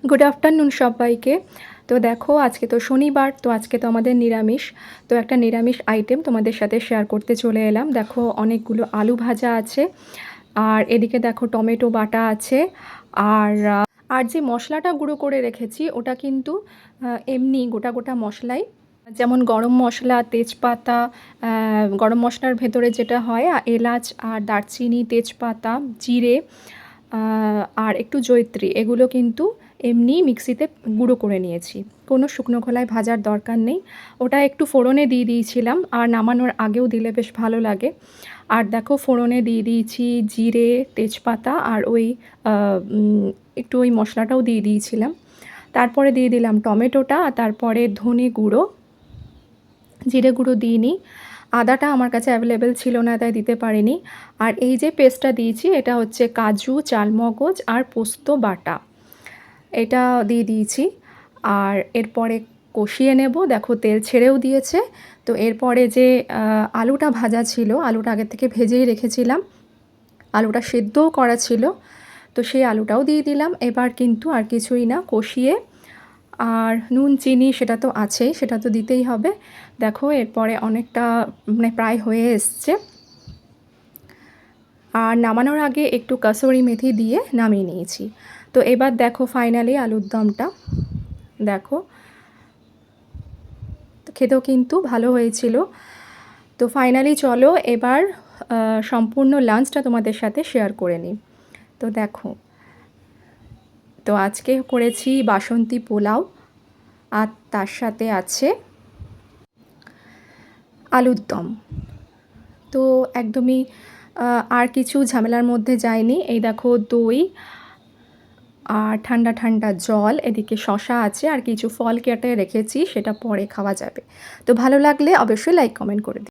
Good afternoon সবাইকে। তো দেখো আজকে তো শনিবার, তো আজকে তো আমাদের নিরামিষ। তো একটা নিরামিষ আইটেম তোমাদের সাথে শেয়ার করতে চলে এলাম। দেখো অনেকগুলো আলু ভাজা আছে, আর এদিকে দেখো টমেটো বাটা আছে। আর আর যে মশলাটা গুঁড়ো করে রেখেছি ওটা কিন্তু এমনি গোটা গোটা মশলাই, যেমন গরম মশলা, তেজপাতা, গরম মশলার ভেতরে যেটা হয় এলাচ আর দারচিনি, তেজপাতা, জিরে, আর একটু জয়িত্রী, এগুলো কিন্তু এমনি মিক্সিতে গুঁড়ো করে নিয়েছি। কোনো শুকনো খোলায় ভাজার দরকার নেই। ওটা একটু ফোড়নে দিয়ে দিয়েছিলাম, আর নামানোর আগেও দিলে বেশ ভালো লাগে। আর দেখো ফোড়নে দিয়ে দিয়েছি জিরে, তেজপাতা, আর ওই একটু ওই মশলাটাও দিয়ে দিয়েছিলাম। তারপরে দিয়ে দিলাম টমেটোটা, তারপরে ধনে গুঁড়ো, জিরে গুঁড়ো দিইনি। আদাটা আমার কাছে অ্যাভেলেবেল ছিল না, তাই দিতে পারিনি। আর এই যে পেস্টটা দিয়েছি এটা হচ্ছে কাজু, চালমগজ আর পোস্ত বাটা, এটা দিয়ে দিয়েছি। আর এরপরে কষিয়ে নেব। দেখো তেল ছেড়েও দিয়েছে। তো এরপরে যে আলুটা ভাজা ছিল, আলুটা আগে থেকে ভেজেই রেখেছিলাম, আলুটা সেদ্ধও করা ছিল, তো সেই আলুটাও দিয়ে দিলাম। এবার কিন্তু আর কিছুই না, কষিয়ে, আর নুন চিনি সেটা তো আছেই, সেটা তো দিতেই হবে। দেখো এরপরে অনেকটা মানে প্রায় হয়ে এসছে। আর নামানোর আগে একটু কাসুরি মেথি দিয়ে নামিয়ে নিয়েছি। তো এবার দেখো ফাইনালি আলুর দমটা দেখো, খেতেও কিন্তু ভালো হয়েছিল। তো ফাইনালি চলো এবার সম্পূর্ণ লাঞ্চটা তোমাদের সাথে শেয়ার করে নিই। তো দেখো, তো আজকে করেছি বাসন্তী পোলাও, আর তার সাথে আছে আলুর দম। তো একদমই আর কিছু ঝামেলার মধ্যে যায়নি। এই দেখো দই আর ঠান্ডা ঠান্ডা জল, এদিকে শসা আছে, আর কিছু ফল কেটে রেখেছি, সেটা পরে খাওয়া যাবে। তো ভালো লাগলে অবশ্যই লাইক কমেন্ট করে দিও।